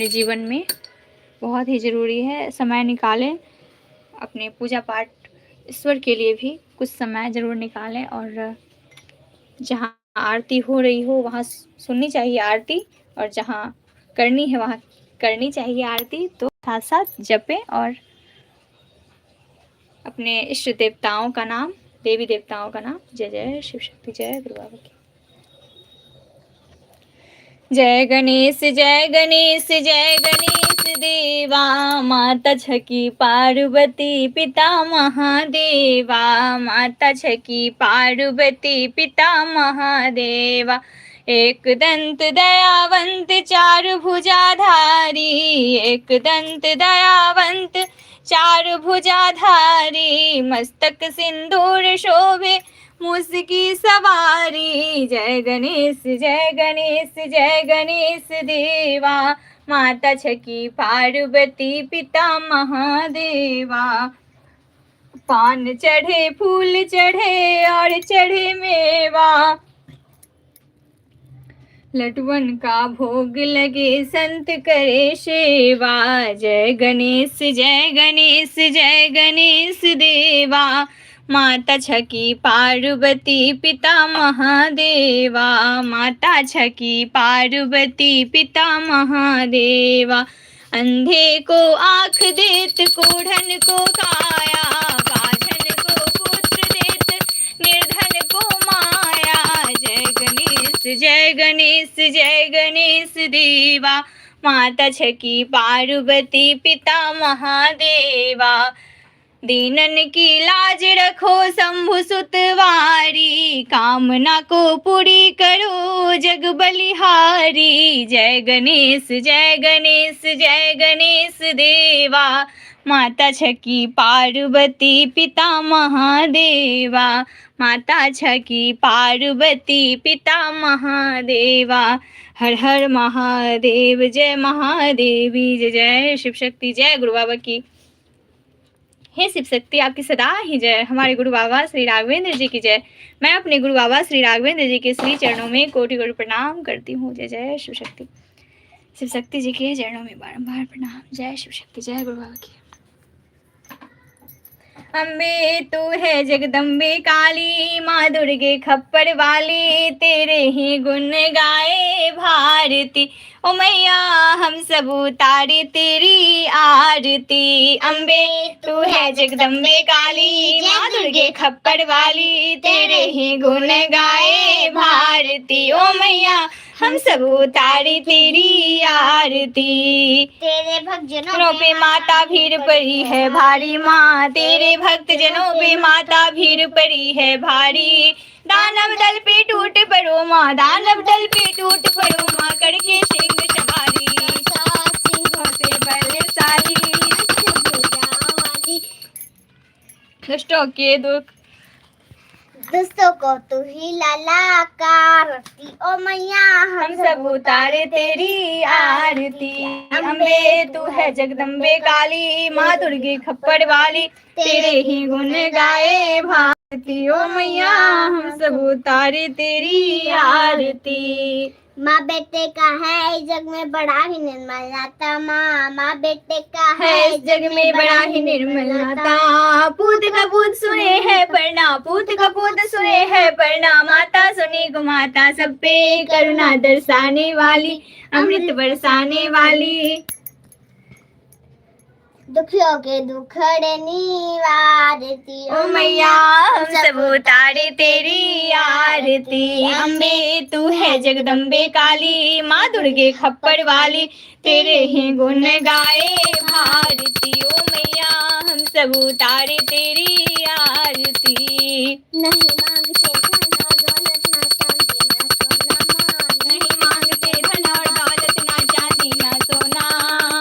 अपने जीवन में बहुत ही ज़रूरी है। समय निकालें अपने पूजा पाठ ईश्वर के लिए भी कुछ समय ज़रूर निकालें, और जहाँ आरती हो रही हो वहाँ सुननी चाहिए आरती, और जहाँ करनी है वहाँ करनी चाहिए आरती। तो साथ साथ जपें और अपने इष्ट देवताओं का नाम, देवी देवताओं का नाम। जय जय शिव शक्ति, जय गुरु बाबा की। जय गणेश जय गणेश जय गणेश देवा, माता छकी पार्वती पिता महादेवा, माता छकी पार्वती पिता महादेवा। एक दंत दयावंत चार भुजाधारी, एक दंत दयावंत चार भुजाधारी, मस्तक सिंदूर शोभे मुस्की सवारी। जय गणेश जय गणेश जय गणेश देवा, माता छकी पार्वती पिता महादेवा। पान चढ़े फूल चढ़े और चढ़े मेवा, लटवन का भोग लगे संत करे सेवा। जय गणेश जय गणेश जय गणेश देवा, माता छकी पार्वती पिता महादेवा, माता छकी पार्वती पिता महादेवा। अंधे को आँख देत, कोढ़न को काया, बाझन को पुत्र देत, निर्धन को माया। जय गणेश जय गणेश जय गणेश देवा, माता छकी पार्वती पिता महादेवा। दीनन की लाज रखो शंभु सुतवारी, कामना को पूरी करो जग बलिहारी। जय गणेश जय गणेश जय गणेश देवा, माता छकी पार्वती पिता महादेवा, माता छकी पार्वती पिता महादेवा। हर हर महादेव, जय महादेवी, जय जय शिव शक्ति, जय गुरु बाबा की। हे शिव शक्ति, आपकी सदा ही जय। हमारे गुरु बाबा श्री राघवेंद्र जी की जय। मैं अपने गुरु बाबा श्री राघवेंद्र जी के श्री चरणों में कोटि कोटि प्रणाम करती हूँ। जय जय शिव शक्ति। शिव शक्ति जी के चरणों में बारंबार प्रणाम। जय शिव शक्ति, जय गुरु बाबा की। अम्बे तू है जगदम्बे काली, माँ दुर्गे खप्पर वाली, तेरे ही गुण गाए भारती। ओ मैया हम सब उतारे तेरी आरती। अम्बे तू है जगदम्बे काली, माँ दुर्गे खप्पर वाली, तेरे ही गुण गाए भारती। ओ मैया हम सब उतारे तेरी आरती। तेरे भक्त जनों पे माता भीड़ पड़ी है भारी माँ, तेरे भक्त जनों पे माता भीड़ पड़ी है भारी। दानव दल पे टूट पड़ो माँ, दानव दल पे टूट पड़ो माँ, करके सिंह सवारी, सिंहों से बलशाली, दुष्टों के दुख, दोस्तों को तू ही लाला कारती। ओ मैया हम सब उतारे तेरी आरती। अम्बे तू है जगदम्बे काली, माँ दुर्गे खप्पर वाली, तेरे ही गुण गाए भारती। ओ मैया हम सब उतारे तेरी आरती। माँ बेटे का है इस जग में बड़ा ही निर्मल नाता। माँ बेटे का है इस जग में बड़ा ही निर्मल नाता। पूत का पूत सुने है पढ़ना, पूत का पूत सुने है पढ़ना, माता सुनी को माता, सब पे करुणा दर्शाने वाली, अमृत बरसाने वाली। दुखियों के दुखड़े निवारती। ओ मैया हम सब उतारे तेरी आरती। अम्बे तू है जगदम्बे काली, माँ दुर्गे खप्पर वाली, तेरे ही गुण गाए भारती। ओ मैया हम सब उतारे तेरी आरती। नहीं मांगते धन और दौलत ना चांदी ना सोना, नहीं मांगते धन और दौलत ना चांदी ना सोना,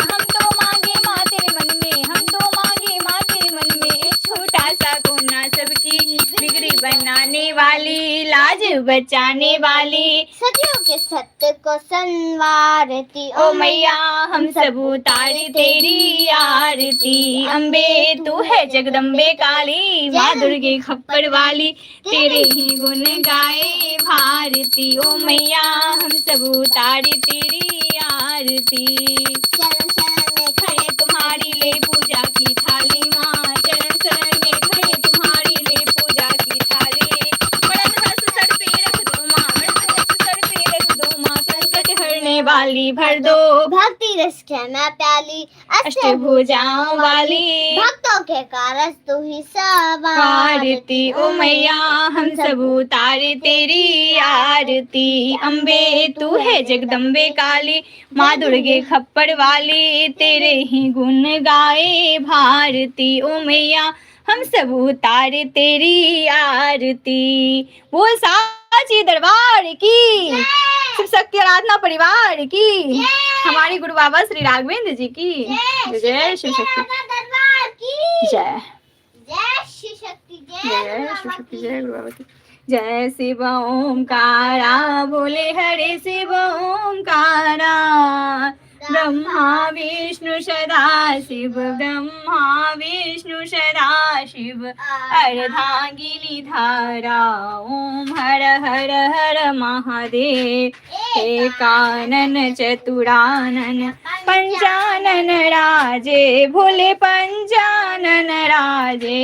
हम तो मांगे माँ तेरे मन में, हम तो मांगे माँ तेरे मन में, एक छोटा सा कोना सबकी बिगड़ी बनाने वाली, लाज बचाने वाली, सदियों के सत्य को संवारती। ओ मैया हम सब उतारे तेरी आरती। अम्बे तू है जगदम्बे काली, माँ दुर्गे खप्पर वाली, तेरे ही गुण गाए भारती। ओ मैया हम सब उतारे तेरी आरती। आरती। चरण शरण में खड़े तुम्हारी ले पूजा की थाली माँ, चरण शरण में खड़े तुम्हारी ले पूजा की थाली। बड़ा हंस सर पे रख दो माँ, बड़ा हंस सर पे रख दो माँ, संकट हरने वाली भर दो भक्ति रस कहना प्याली, अष्टभुजाओं वाली भक्तों के कारस तू ही सवार। आरती ओ मैया हम सब उतारे तेरी आरती। अम्बे तू है जगदम्बे काली, माँ दुर्गे खप्पड़ वाली, तेरे ही गुण गाए भारती। ओ मैया हम सब उतारे तेरी आरती। वो साची दरबार की, शिव शक्ति आराधना परिवार की, हमारी गुरु बाबा श्री राघवेंद्र जी की जय। शिव शक्ति दरबार की जय। जय शिव शक्ति जय शिव शक्ति जय गुरु बाबा की जय। शिव ओंकारा बोले हरे शिव ओंकारा, ब्रह्मा विष्णु सदा शिव, ब्रह्मा विष्णु सदा शिव, अर्धांगिनी धारा। ओम हर हर हर महादेव, एकानन चतुरानन पंचानन राजे, भोले पंचानन राजे,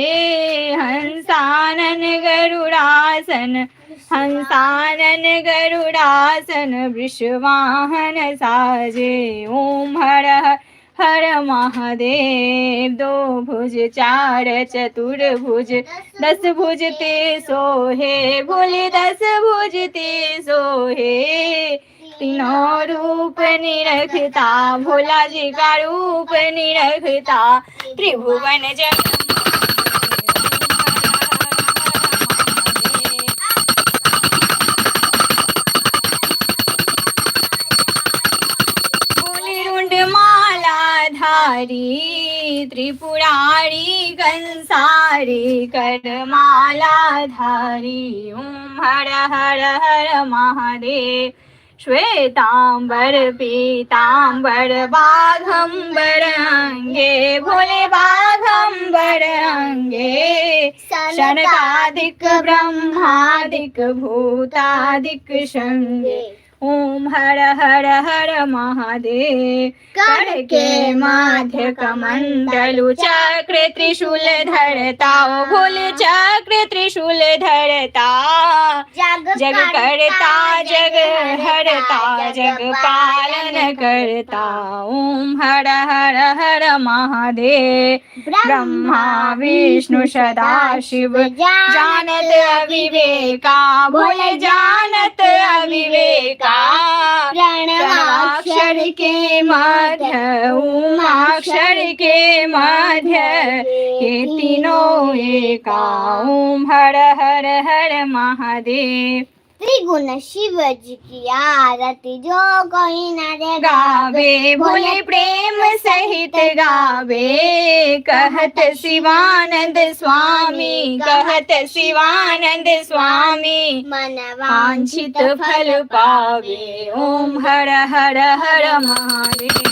हंसानन गरुड़ासन, हंसानन गरुड़ासन, वृषवाहन साजे। ओम हर हर महादेव। दो भुज चार चतुर्भुज, 10 भुज ते सोहे, भोले 10 भुज ते सोहे। तीनों रूप निरखता, भोला जी का रूप निरखता, त्रिभुवन जगत धारी, त्रिपुरारी कंसारी करमाला धारी। ओम हर हर हर महादेव। श्वेतांबर पीतांबर बाघंबर अंगे, भोले बाघंबर अंगे, शनकादिक ब्रह्मादिक भूतादिक संगे। ओम हर हर हर महादेव। कर के माध्य कमंडलु, चक्र त्रिशूल धरता, भोले चक्र त्रिशूल धरता, जग करता जग हरता, जग पालन करता। ओम हर हर हर महादेव। ब्रह्मा विष्णु सदा शिव, जानत अविवेका, भोले जानत अविवेका, प्रणवाक्षर के मध्य, उमाक्षर के मध्य, ये तीनों एका। ओम हर हर हर महादेव। त्रिगुण शिव जी की आरती जो कोई न गावे, भोले प्रेम सहित गावे, कहत शिवानंद स्वामी, कहत शिवानंद स्वामी, मन वांछित फल पावे। ओम हर हर हर महादेव।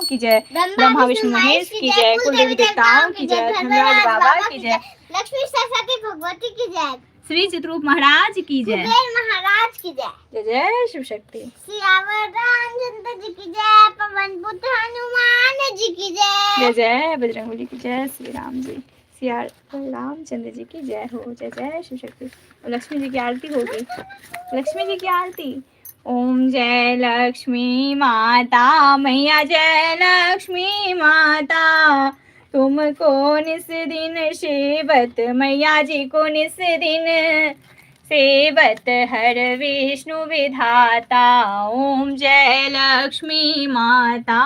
की जय, ब्रह्मा विष्णु महेश की जय, कुल देवी देवताओं की जय, धर्मराज बाबा की जय, लक्ष्मी सरस्वती भगवती की जय, श्री चित्ररूप महाराज की जय, कुबेर महाराज की जय। जय जय शिव शक्ति। सियावर रामचंद्र जी की जय, पवन पुत्र हनुमान जी की जय, जय जय बजरंगबली की जय, श्री राम जी सिया रामचंद्र जी की जय हो। जय जय शिव शक्ति। लक्ष्मी जी की आरती होगी, लक्ष्मी जी की आरती। ओम जय लक्ष्मी माता मैया, जय लक्ष्मी माता, तुमको निस दिन सेवत, मैया जी को निस दिन सेवत, हर विष्णु विधाता। ओम जय लक्ष्मी माता।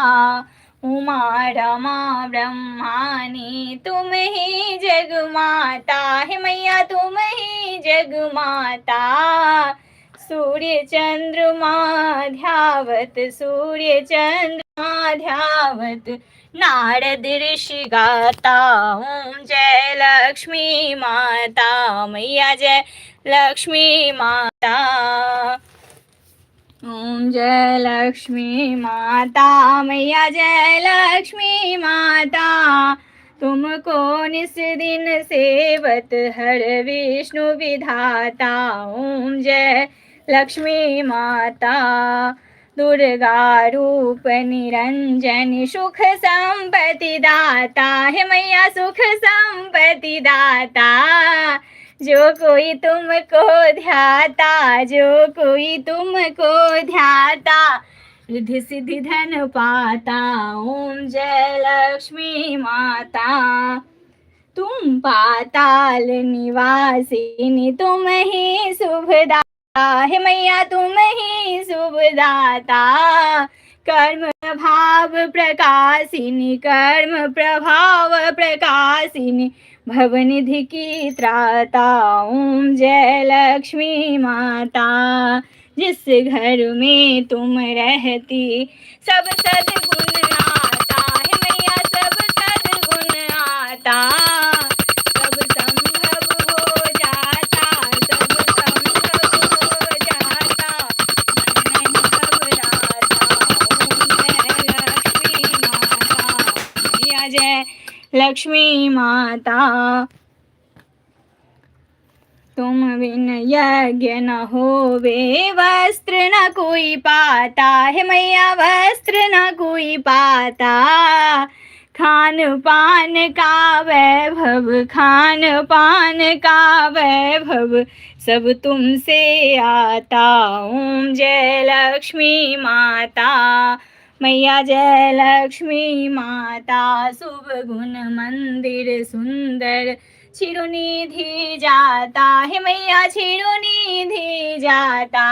उमा रमा ब्रह्मानी, तुम ही जग माता है मैया, तुम ही जग माता। सूर्य चंद्रमा ध्यावत, सूर्य चंद्रमा ध्यावत, नारद ऋषि गाता। ओम जय लक्ष्मी माता मैया, जय लक्ष्मी माता। ओम जय लक्ष्मी माता मैया जय लक्ष्मी माता, तुमको निस दिन सेवत हर विष्णु विधाता। ओम जय लक्ष्मी माता, दुर्गा रूप निरंजन सुख संपत्ति दाता, है मैया सुख संपत्ति दाता। जो कोई तुमको ध्याता, जो कोई तुमको ध्याता, रिद्धि सिद्धि धन पाता। ओम जय लक्ष्मी माता, तुम पाताल निवासिनी, तुम ही शुभदाता, है मैया तुम ही शुभदाता। कर्म भाव प्रकाशिनी, कर्म प्रभाव प्रकाशिनी, भवनिधि की त्राता। ओम जय लक्ष्मी माता, जिस घर में तुम रहती सब सद्गुण आता, है मैया सब सद्गुण आता। सब संभव हो जाता, सब संभव हो जाता, मन नहीं घबराता। ओम जय लक्ष्मी माता, तुम बिन यज्ञ न होवे, वस्त्र न कोई पाता, है मैया वस्त्र न कोई पाता। खान पान का वैभव, खान पान का वैभव, सब तुमसे आता। ओम जय लक्ष्मी माता मैया जय लक्ष्मी माता, शुभ गुण मंदिर सुंदर चिरुनिधि जाता, है मैया चिरुनिधि जाता।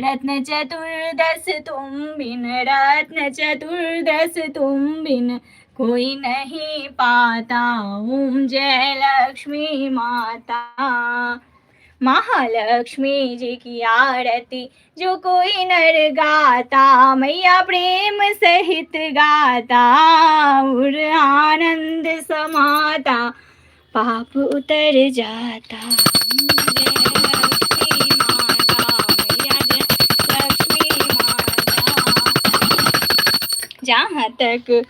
रत्न चतुर्दश तुम बिन, रत्न चतुर्दश तुम बिन, कोई नहीं पाता। ओम जय लक्ष्मी माता, महालक्ष्मी जी की आरती जो कोई नर गाता, मैया प्रेम सहित गाता, और आनंद समाता, पाप उतर जाता। जय लक्ष्मी माता मैया जय लक्ष्मी माता, जहाँ तक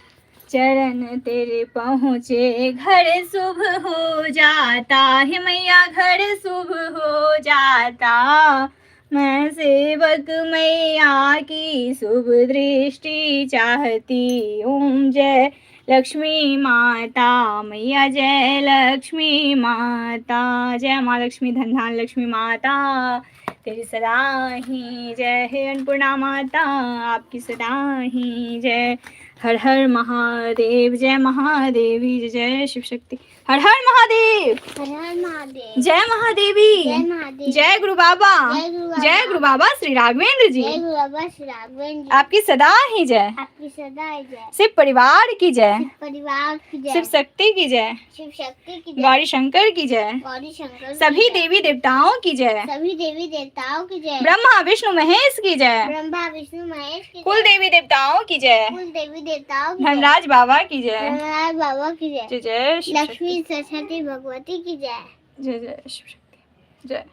चरण तेरे पहुँचे घर शुभ हो जाता, है मैया घर शुभ हो जाता। मैं सेवक मैया की शुभ दृष्टि चाहती। ओम जय लक्ष्मी माता मैया जय लक्ष्मी माता, जय माँ लक्ष्मी धन लक्ष्मी माता, तेरी सदा ही जय है अन्नपूर्णा माता, आपकी सदा ही जय। हर हर महादेव, जय महादेवी, जय जय शिव शक्ति। हर हर महादेव, हर हर महादेव, जय महादेवी, जय महादेव, जय गुरु बाबा, जय गुरु बाबा, जय गुरु बाबा श्री राघवेंद्र जी, जय गुरु बाबा श्री राघवेंद्र जी, आपकी सदा ही जय। आपकी सदा ही जय। शिव परिवार की जय, शिव परिवार की जय, शिव शक्ति की जय, शिव शक्ति की जय, गौरी शंकर की जय, गौरी शंकर की सभी जय, देवी देवताओं की जय, सभी देवी देवताओं की जय, ब्रह्मा विष्णु महेश की जय, ब्रह्मा विष्णु महेश की कुल जय, देवी देवताओं की जय, कुल देवी देवताओं की जय, धनराज बाबा की जय, धनराज बाबा की जय, जय जय शिव शक्ति। लक्ष्मी सरस्वती भगवती की जय, जय जय शिव शक्ति जय।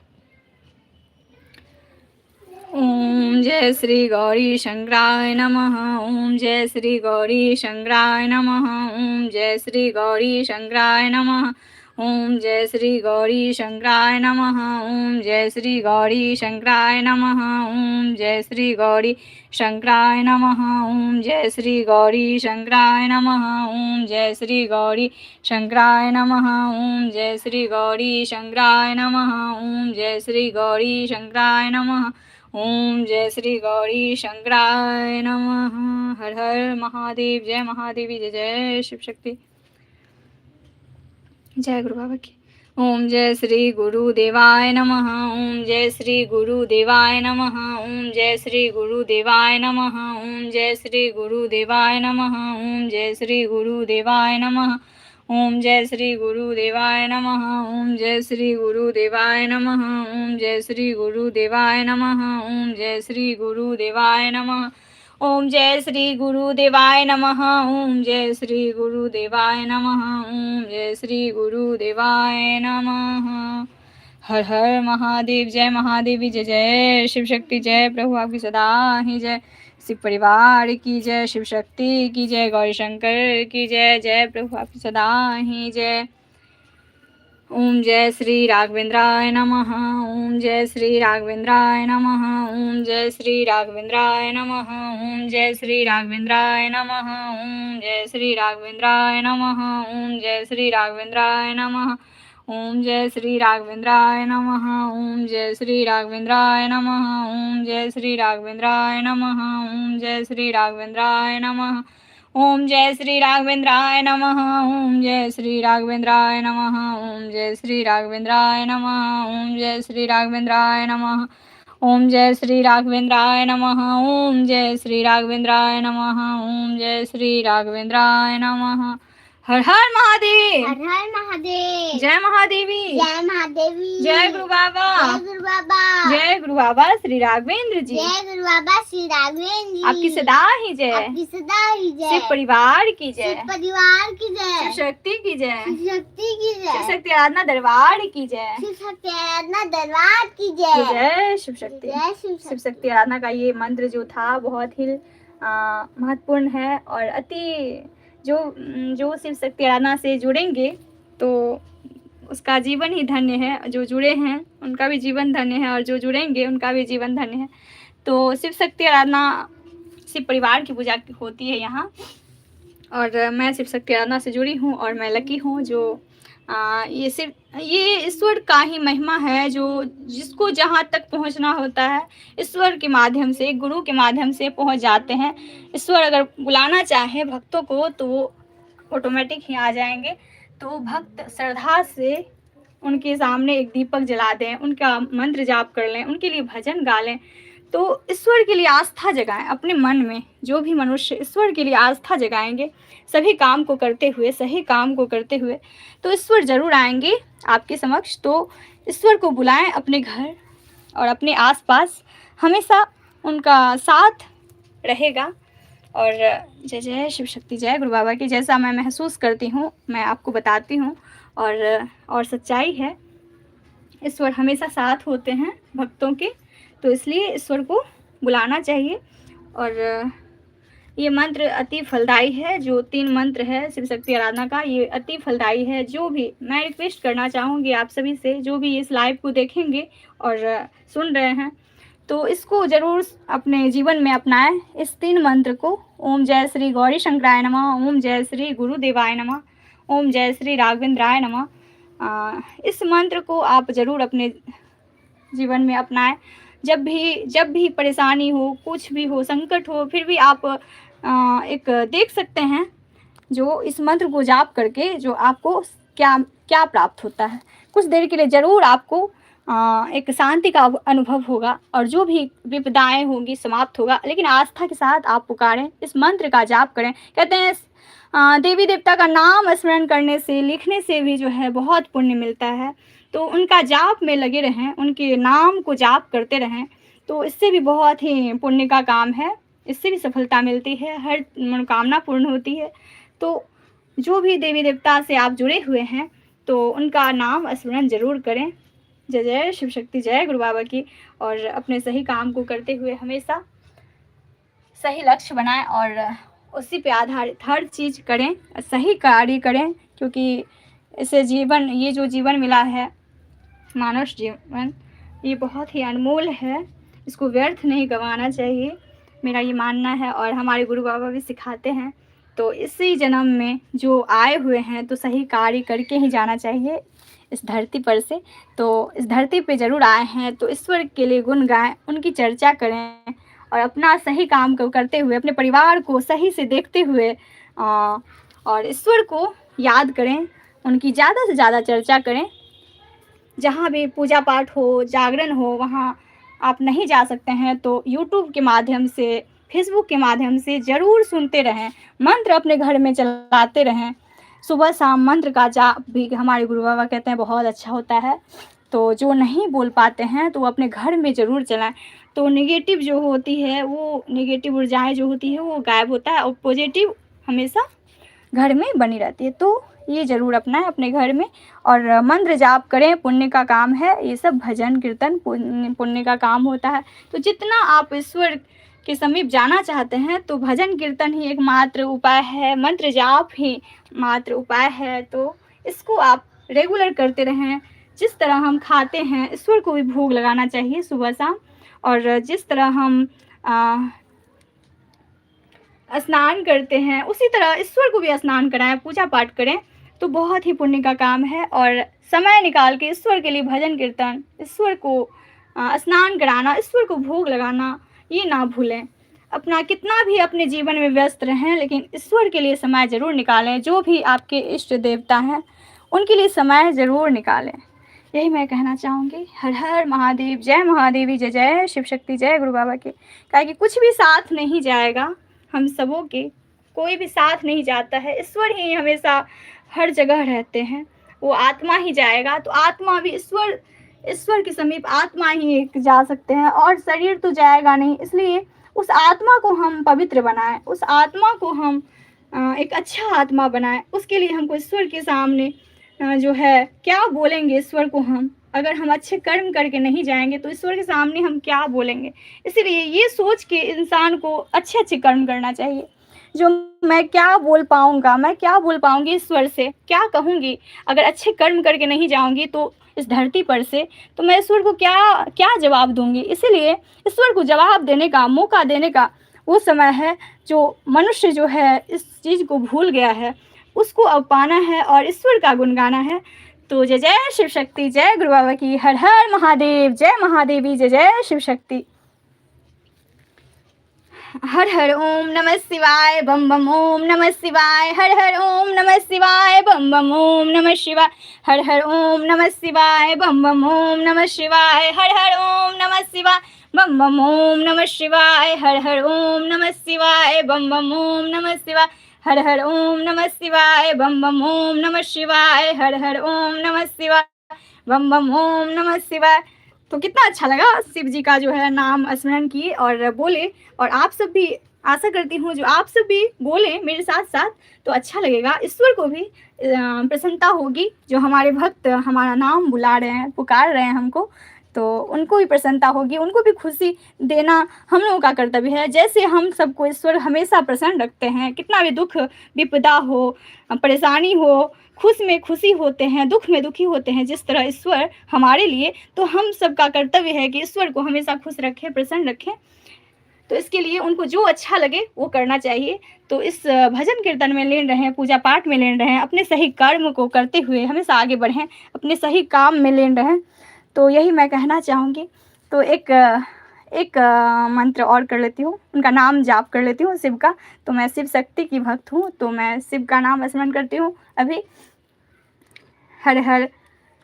ओम जय श्री गौरी शंकराय नमः, ओम जय श्री गौरी शंकराय नमः, ओम जय श्री गौरी शंकराय नमः, ओम जय श्री गौरी शंकराय नमः, ओम जय श्री गौरी शंकराय नमः, ओम जय श्री गौरी शंकराय नमः, ओम जय श्री गौरी शंकराय नमः, ओम जय श्री गौरी शंकराय नमः, ओम जय श्री गौरी शंकराय नमः, ओम जय श्री गौरी शंकराय नमः, ओम जय श्री गौरी शंकराय नमः। हर हर महादेव, जय महादेवी, जय जय शिव शक्ति। जय गुरु बाबा की। ओम जय श्री गुरुदेवाय नमः, ओम जय श्री गुरुदेवाय नमः, ओम जय श्री गुरुदेवाय नमः, ओम जय श्री गुरुदेवाय नमः, ओम जय श्री गुरुदेवाय नमः, ओम जय श्री गुरुदेवाय नमः, ओम जय श्री गुरुदेवाय नमः, ओम जय श्री गुरुदेवाय नमः, ओम जय श्री गुरुदेवाय नमः, ओम जय श्री गुरुदेवाय नमः, ओम जय श्री गुरुदेवाय नमः, ओम जय श्री गुरुदेवाय नमः। हर हर महादेव, जय महादेवी, जय जय शिव शक्ति, जय प्रभु आपकी सदा ही जय। शिव परिवार की जय, शिव शक्ति की जय, गौरी शंकर की जय, जय प्रभु आपकी सदा ही जय। ओम जय श्री राघवेंद्राय नमः, ओम जय श्री राघवेंद्राय नमः, ओम जय श्री राघवेंद्राय नमः, ओम जय श्री राघवेंद्राय नमः, ओम जय श्री राघवेंद्राय नमः, ओम जय श्री राघवेंद्राय नमः, ओम जय श्री राघवेंद्राय नमः, ओम जय श्री राघवेंद्राय नमः, ओम जय श्री राघवेंद्राय नमः, ओम जय श्री राघवेंद्राय नमः, ओम जय श्री राघवेंद्राय नमः, ओम जय श्री राघवेंद्राय नमः, ओम जय श्री राघवेंद्राय नमः, ओम जय श्री राघवेंद्राय नमः, ओम जय श्री राघवेंद्राय नमः, ओम जय श्री राघवेंद्राय नमः, ओम जय श्री राघवेंद्राय नमः। हर हर महादेव, हर हर महादेव, जय महादेवी, जय महादेवी, जय गुरु बाबा, जय गुरु बाबा, जय गुरु बाबा श्री राघवेंद्र जी, जय गुरु बाबा श्री राघवेंद्र जी, आपकी सदा ही जय, आपकी सदा ही जय, शिव परिवार की जय, शिव परिवार की जय, शिव शक्ति की जय, शिव शक्ति की शिव जय, शक्ति आराधना दरबार की जय, शिव शक्ति आराधना दरबार की जय, जय शिव शक्ति। जय शिव शिव शक्ति आराधना का ये मंत्र जो था बहुत ही महत्वपूर्ण है और अति जो शिव शक्ति आराधना से जुड़ेंगे तो उसका जीवन ही धन्य है। जो जुड़े हैं उनका भी जीवन धन्य है और जो जुड़ेंगे उनका भी जीवन धन्य है। तो शिव शक्ति आराधना शिव परिवार की पूजा होती है यहाँ, और मैं शिव शक्ति आराधना से जुड़ी हूँ और मैं लकी हूँ जो ये ईश्वर का ही महिमा है। जो जिसको जहाँ तक पहुँचना होता है ईश्वर के माध्यम से, गुरु के माध्यम से पहुँच जाते हैं। ईश्वर अगर बुलाना चाहे भक्तों को तो वो ऑटोमेटिक ही आ जाएंगे। तो भक्त श्रद्धा से उनके सामने एक दीपक जला दें, उनका मंत्र जाप कर लें, उनके लिए भजन गा लें, तो ईश्वर के लिए आस्था जगाएं अपने मन में। जो भी मनुष्य ईश्वर के लिए आस्था जगाएंगे सभी काम को करते हुए, सही काम को करते हुए, तो ईश्वर जरूर आएंगे आपके समक्ष। तो ईश्वर को बुलाएं अपने घर और अपने आसपास, हमेशा उनका साथ रहेगा। और जय जय शिव शक्ति, जय गुरु बाबा की। जैसा मैं महसूस करती हूँ मैं आपको बताती हूँ, और सच्चाई है, ईश्वर हमेशा साथ होते हैं भक्तों के। तो इसलिए ईश्वर को बुलाना चाहिए। और ये मंत्र अति फलदायी है। जो 3 मंत्र है शिव शक्ति आराधना का, ये अति फलदायी है। जो भी मैं रिक्वेस्ट करना चाहूँगी आप सभी से, जो भी इस लाइव को देखेंगे और सुन रहे हैं, तो इसको ज़रूर अपने जीवन में अपनाएं, इस 3 मंत्र को। ओम जय श्री गौरी शंकराय नमः, ओम जय श्री गुरुदेवाय नमः, ओम जय श्री राघवेंद्राय नमः। इस मंत्र को आप ज़रूर अपने जीवन में अपनाएं। जब भी परेशानी हो, कुछ भी हो, संकट हो, फिर भी आप एक देख सकते हैं जो इस मंत्र को जाप करके जो आपको क्या क्या प्राप्त होता है। कुछ देर के लिए ज़रूर आपको एक शांति का अनुभव होगा और जो भी विपदाएं होंगी समाप्त होगा। लेकिन आस्था के साथ आप पुकारें, इस मंत्र का जाप करें। कहते हैं देवी देवता का नाम स्मरण करने से, लिखने से भी जो है बहुत पुण्य मिलता है। तो उनका जाप में लगे रहें, उनके नाम को जाप करते रहें, तो इससे भी बहुत ही पुण्य का काम है, इससे भी सफलता मिलती है, हर मनोकामना पूर्ण होती है। तो जो भी देवी देवता से आप जुड़े हुए हैं तो उनका नाम स्मरण जरूर करें। जय जय शिव शक्ति, जय गुरु बाबा की। और अपने सही काम को करते हुए हमेशा सही लक्ष्य बनाएं और उसी पे आधारित हर चीज़ करें, सही कार्य करें, क्योंकि इसे जीवन, ये जो जीवन मिला है मानव जीवन, ये बहुत ही अनमोल है, इसको व्यर्थ नहीं गंवाना चाहिए, मेरा ये मानना है। और हमारे गुरु बाबा भी सिखाते हैं। तो इसी जन्म में जो आए हुए हैं तो सही कार्य करके ही जाना चाहिए इस धरती पर से। तो इस धरती पे ज़रूर आए हैं तो ईश्वर के लिए गुण गाएं, उनकी चर्चा करें और अपना सही काम को करते हुए, अपने परिवार को सही से देखते हुए और ईश्वर को याद करें, उनकी ज़्यादा से ज़्यादा चर्चा करें। जहाँ भी पूजा पाठ हो, जागरण हो, वहाँ आप नहीं जा सकते हैं तो यूट्यूब के माध्यम से, फेसबुक के माध्यम से ज़रूर सुनते रहें, मंत्र अपने घर में चलाते रहें। सुबह शाम मंत्र का जाप भी हमारे गुरु बाबा कहते हैं बहुत अच्छा होता है। तो जो नहीं बोल पाते हैं तो वो अपने घर में ज़रूर चलाएं। तो नेगेटिव जो होती है, वो नेगेटिव ऊर्जाएं जो होती है वो गायब होता है और पॉजिटिव हमेशा घर में बनी रहती है। तो ये ज़रूर अपनाएं अपने घर में। और मंत्र जाप करें, पुण्य का काम है ये सब, भजन कीर्तन पुण्य का काम होता है। तो जितना आप ईश्वर के समीप जाना चाहते हैं तो भजन कीर्तन ही एकमात्र उपाय है, मंत्र जाप ही मात्र उपाय है। तो इसको आप रेगुलर करते रहें। जिस तरह हम खाते हैं ईश्वर को भी भोग लगाना चाहिए सुबह शाम, और जिस तरह हम स्नान करते हैं उसी तरह ईश्वर को भी स्नान कराएं, पूजा पाठ करें, तो बहुत ही पुण्य का काम है। और समय निकाल के ईश्वर के लिए भजन कीर्तन, ईश्वर को स्नान कराना, ईश्वर को भोग लगाना, ये ना भूलें। अपना कितना भी अपने जीवन में व्यस्त रहें लेकिन ईश्वर के लिए समय ज़रूर निकालें। जो भी आपके इष्ट देवता हैं उनके लिए समय ज़रूर निकालें। यही मैं कहना चाहूँगी। हर हर महादेव, जय महादेवी, जय जय शिव शक्ति, जय गुरु बाबा के। कहा कि कुछ भी साथ नहीं जाएगा हम सबों के, कोई भी साथ नहीं जाता है, ईश्वर ही हमेशा हर जगह रहते हैं। वो आत्मा ही जाएगा तो आत्मा भी ईश्वर के समीप आत्मा ही एक जा सकते हैं, और शरीर तो जाएगा नहीं। इसलिए उस आत्मा को हम पवित्र बनाएं, उस आत्मा को हम एक अच्छा आत्मा बनाएं। उसके लिए हमको ईश्वर के सामने जो है क्या बोलेंगे ईश्वर को हम, अगर हम अच्छे कर्म करके नहीं जाएंगे तो ईश्वर के सामने हम क्या बोलेंगे। इसीलिए ये सोच के इंसान को अच्छे अच्छे कर्म करना चाहिए। जो मैं क्या बोल पाऊँगा, मैं क्या बोल पाऊँगी ईश्वर से, क्या कहूँगी, अगर अच्छे कर्म करके नहीं जाऊँगी तो इस धरती पर से, तो मैं ईश्वर को क्या क्या जवाब दूँगी। इसीलिए ईश्वर को जवाब देने का, मौका देने का वो समय है। जो मनुष्य जो है इस चीज़ को भूल गया है, उसको अब पाना है और ईश्वर का गुण गाना है। तो जय जय शिव शक्ति, जय गुरु बाबा की। हर हर महादेव, जय महादेवी, जय जय शिव शक्ति। हर हर ओम नमः शिवाय, बम बम ओम नमः शिवाय। हर हर ओम नमः शिवाय, बम बम ओम नमः शिवाय। हर हर ओम नमः शिवाय, बम बम ओम नमः शिवाय। हर हर ओम नमः शिवाय, बम बम ओम नमः शिवाय। हर हर ओम नमः शिवाय, बम बम ओम नमः शिवाय। हर हर ओम नमः शिवाय, बम बम ओम नमः शिवाय। हर हर ओम नमः शिवाय, बम बम ओम नमः शिवाय। तो कितना अच्छा लगा शिव जी का जो है नाम स्मरण किए और बोले। और आप सब भी, आशा करती हूँ जो आप सब भी बोले मेरे साथ साथ तो अच्छा लगेगा। ईश्वर को भी प्रसन्नता होगी। जो हमारे भक्त हमारा नाम बुला रहे हैं, पुकार रहे हैं हमको, तो उनको भी प्रसन्नता होगी, उनको भी खुशी देना हम लोगों का कर्तव्य है। जैसे हम सबको ईश्वर हमेशा प्रसन्न रखते हैं, कितना भी दुख विपदा हो, परेशानी हो, खुश में खुशी होते हैं, दुख में दुखी होते हैं, जिस तरह ईश्वर हमारे लिए, तो हम सबका कर्तव्य है कि ईश्वर को हमेशा खुश रखें, प्रसन्न रखें। तो इसके लिए उनको जो अच्छा लगे वो करना चाहिए। तो इस भजन कीर्तन में लीन रहें, पूजा पाठ में लीन रहें, अपने सही कर्म को करते हुए हमेशा आगे बढ़ें, अपने सही काम में लीन रहें। तो यही मैं कहना चाहूँगी। तो एक मंत्र और कर लेती हूँ, उनका नाम जाप कर लेती हूँ शिव का। तो मैं शिव शक्ति की भक्त हूँ, तो मैं शिव का नाम स्मरण करती हूँ अभी। हर हर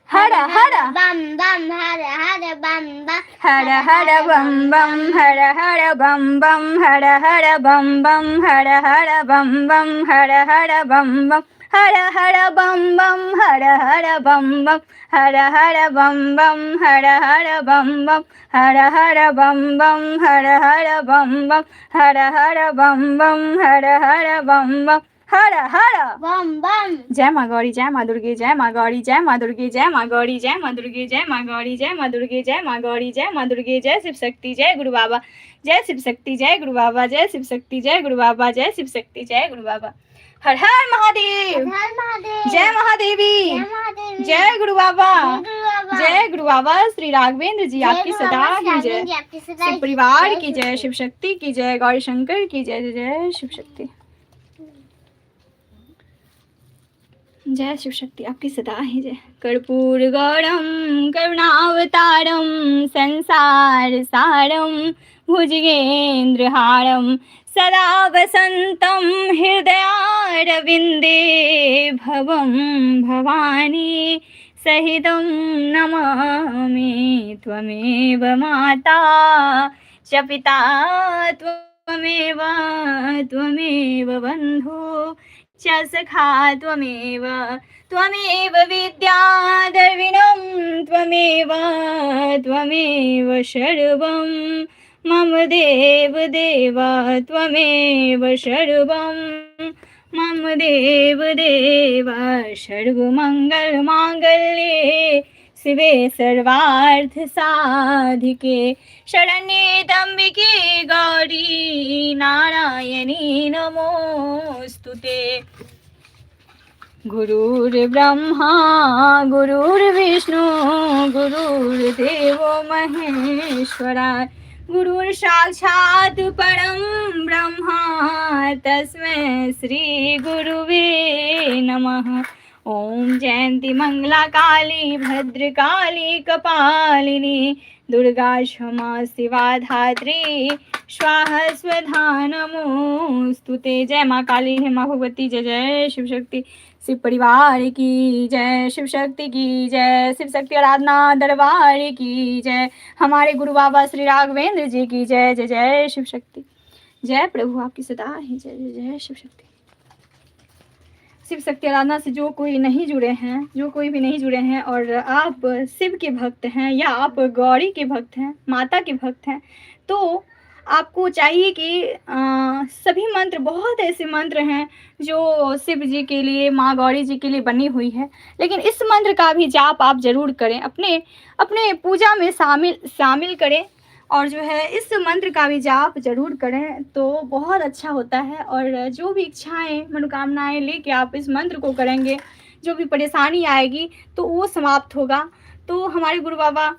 हर हर बम बम, हर हर बम बम, हर हर बम बम, हर हर बम बम, हर हर बम बम, हर हर बम बम, हर हर बम बम, हर हर बम बम, हर हर बम बम, हर हर बम बम, हर हर बम बम, हर हर बम बम, हर हर बम बम, हर हर बम बम, हर हर बम बम, हर हर बम बम। जय माँ गौरी, जय माँ दुर्गे, जय माँ गौरी, जय माँ दुर्गे, जय माँ गौरी, जय माँ दुर्गे, जय माँ गौरी, जय माँ दुर्गे, जय माँ गौरी, जय माँ दुर्गे, जय शिव शक्ति, जय गुरु बाबा, जय शिव शक्ति, जय गुरु बाबा, जय शिव शक्ति, जय गुरु बाबा, जय शिव शक्ति, जय गुरु बाबा। हर हर महादेव, हर महादेव, जय महादेवी, जय महादेवी, जय गुरु बाबा, जय गुरु बाबा, जय गुरु बाबा। श्री राघवेंद्र जी आपकी गुरु सदा बाबा, ही जय। जी आपकी सदा शिव परिवार की जय, शिव शक्ति की जय, गौरी शंकर की जय, जय जय शिव शक्ति, जय शिव शक्ति आपकी सदा ही जय। कर्पूर गौरम करुणावतारम संसार सारम भुजगेन्द्रहारम सदा वसंतम हृदयारविंदे भवम भवानी सहितं नमामि। त्वमेव माता च पिता त्वमेव बन्धु च सखा त्वमेव विद्या द्रविणं त्वमेव सर्वं मम देव त्वमेव सर्वं मम देव देव सर्वमंगल मांगल्ये शिवे सर्वार्थ साधिके शरण्ये त्र्यंबके गौरी नारायणी नमोस्तुते। गुरुर्ब्रह्मा गुरुर्विष्णु गुरुर्देवो महेश्वरा गुरुर् साक्षात् परं ब्रह्मा तस्मै श्री गुरुवे नमः। ओम जयंती मंगला काली भद्रकाली कपालिनी दुर्गा क्षमा शिवा धात्री स्वाहा स्वधा नमोस्तुते। जय माँ काली, हे माँ भगवती, जय जय शिव शक्ति। शिव परिवार की जय, शिव शक्ति की जय, शिव शक्ति आराधना दरबार की जय, हमारे गुरु बाबा श्री राघवेंद्र जी की जय। जय जय शिव शक्ति। जय प्रभु आपकी सदा ही जय। जय जय शिव शक्ति। शिव शक्ति आराधना से जो कोई नहीं जुड़े हैं, जो कोई भी नहीं जुड़े हैं और आप शिव के भक्त हैं या आप गौरी के भक्त हैं, माता के भक्त हैं, तो आपको चाहिए कि सभी मंत्र, बहुत ऐसे मंत्र हैं जो शिव जी के लिए, माँ गौरी जी के लिए बनी हुई है, लेकिन इस मंत्र का भी जाप आप जरूर करें, अपने अपने पूजा में शामिल करें और जो है इस मंत्र का भी जाप जरूर करें तो बहुत अच्छा होता है। और जो भी इच्छाएं मनोकामनाएं लेके आप इस मंत्र को करेंगे, जो भी परेशानी आएगी तो वो समाप्त होगा। तो हमारे गुरु बाबा,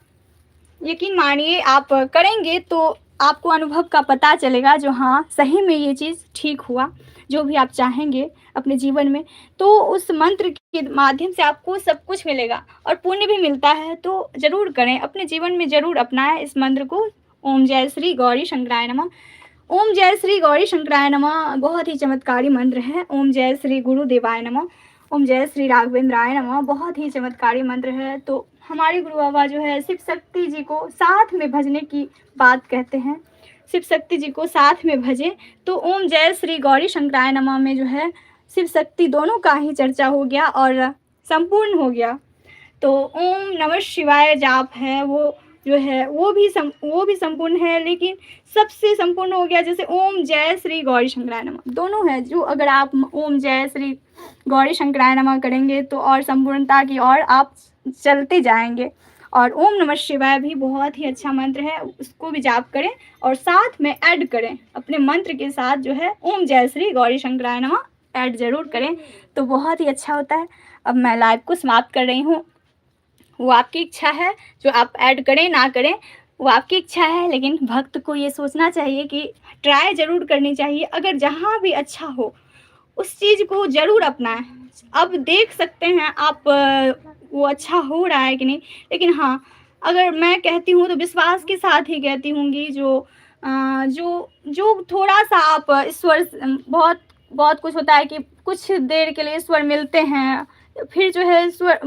यकीन मानिए आप करेंगे तो आपको अनुभव का पता चलेगा, जो हाँ सही में ये चीज़ ठीक हुआ, जो भी आप चाहेंगे अपने जीवन में, तो उस मंत्र के माध्यम से आपको सब कुछ मिलेगा और पुण्य भी मिलता है। तो ज़रूर करें, अपने जीवन में ज़रूर अपनाएं इस मंत्र को। ओम जय श्री गौरी शंकराय नमः। ओम जय श्री गौरी शंकराय नमः बहुत ही चमत्कारी मंत्र है। ओम जय श्री गुरुदेवाय नमः। ओम जय श्री राघवेंद्राय नमः बहुत ही चमत्कारी मंत्र है। तो हमारे गुरु बाबा जो है शिव शक्ति जी को साथ में भजने की बात कहते हैं, शिव शक्ति जी को साथ में भजे। तो ओम जय श्री गौरी शंकराय नमः में जो है शिव शक्ति दोनों का ही चर्चा हो गया और संपूर्ण हो गया। तो ओम नमः शिवाय जाप है, वो जो है वो भी संपूर्ण है, लेकिन सबसे संपूर्ण हो गया जैसे ओम जय श्री गौरी शंकराय नमः, दोनों है जो अगर आप ओम जय श्री गौरी शंकराय नमः करेंगे तो और संपूर्णता की और आप चलते जाएंगे। और ओम नमः शिवाय भी बहुत ही अच्छा मंत्र है, उसको भी जाप करें और साथ में ऐड करें, अपने मंत्र के साथ जो है ओम जय श्री गौरी शंकराय नमः ऐड जरूर करें तो बहुत ही अच्छा होता है। अब मैं लाइव को समाप्त कर रही हूँ, वो आपकी इच्छा है, जो आप ऐड करें ना करें वो आपकी इच्छा है, लेकिन भक्त को ये सोचना चाहिए कि ट्राई ज़रूर करनी चाहिए। अगर जहाँ भी अच्छा हो उस चीज़ को ज़रूर अपनाएं। अब देख सकते हैं आप वो अच्छा हो रहा है कि नहीं, लेकिन हाँ अगर मैं कहती हूँ तो विश्वास के साथ ही कहती हूँगी, जो थोड़ा सा आप ईश्वर, बहुत कुछ होता है कि कुछ देर के लिए ईश्वर मिलते हैं, फिर जो है ईश्वर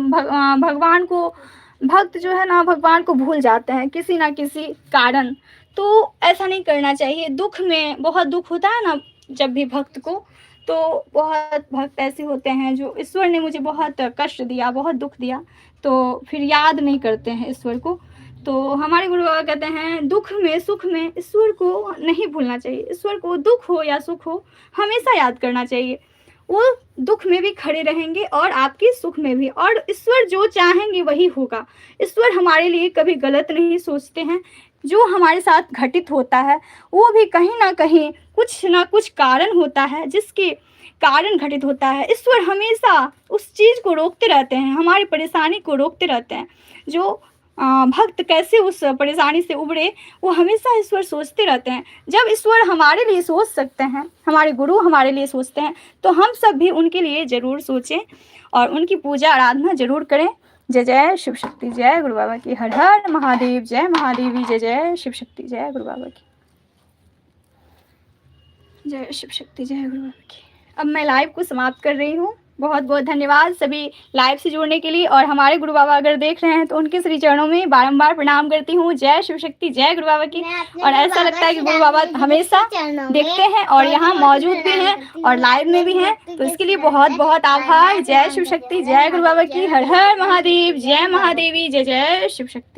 भगवान को, भक्त जो है ना भगवान को भूल जाते हैं किसी ना किसी कारण। तो ऐसा नहीं करना चाहिए। दुख में बहुत दुख होता है ना जब भी भक्त को, तो बहुत भक्त ऐसे होते हैं जो ईश्वर ने मुझे बहुत कष्ट दिया, बहुत दुख दिया, तो फिर याद नहीं करते हैं ईश्वर को। तो हमारे गुरु बाबा कहते हैं दुख में सुख में ईश्वर को नहीं भूलना चाहिए। ईश्वर को दुख हो या सुख हो हमेशा याद करना चाहिए। वो दुख में भी खड़े रहेंगे और आपके सुख में भी, और ईश्वर जो चाहेंगे वही होगा। ईश्वर हमारे लिए कभी गलत नहीं सोचते हैं। जो हमारे साथ घटित होता है वो भी कहीं ना कहीं कुछ ना कुछ कारण होता है, जिसके कारण घटित होता है। ईश्वर हमेशा उस चीज़ को रोकते रहते हैं, हमारी परेशानी को रोकते रहते हैं। जो भक्त कैसे उस परेशानी से उबरे वो हमेशा ईश्वर सोचते रहते हैं। जब ईश्वर हमारे लिए सोच सकते हैं, हमारे गुरु हमारे लिए सोचते हैं, तो हम सब भी उनके लिए ज़रूर सोचें और उनकी पूजा आराधना ज़रूर करें। जय जय शिव शक्ति, जय गुरु बाबा की। हर हर महादेव, जय महादेवी, जय जय शिव शक्ति, जय गुरु बाबा की। जय शिव शक्ति, जय गुरु बाबा की। अब मैं लाइव को समाप्त कर रही हूँ। बहुत बहुत धन्यवाद सभी लाइव से जुड़ने के लिए, और हमारे गुरु बाबा अगर देख रहे हैं तो उनके श्री चरणों में बारंबार प्रणाम करती हूँ। जय शिव शक्ति, जय गुरु बाबा की। और ऐसा लगता है कि गुरु बाबा हमेशा देखते हैं और यहाँ मौजूद भी हैं और लाइव में भी हैं, तो इसके लिए बहुत बहुत आभार। जय शिव शक्ति, जय गुरु बाबा की। हर हर महादेव, जय महादेवी, जय जय शिव शक्ति।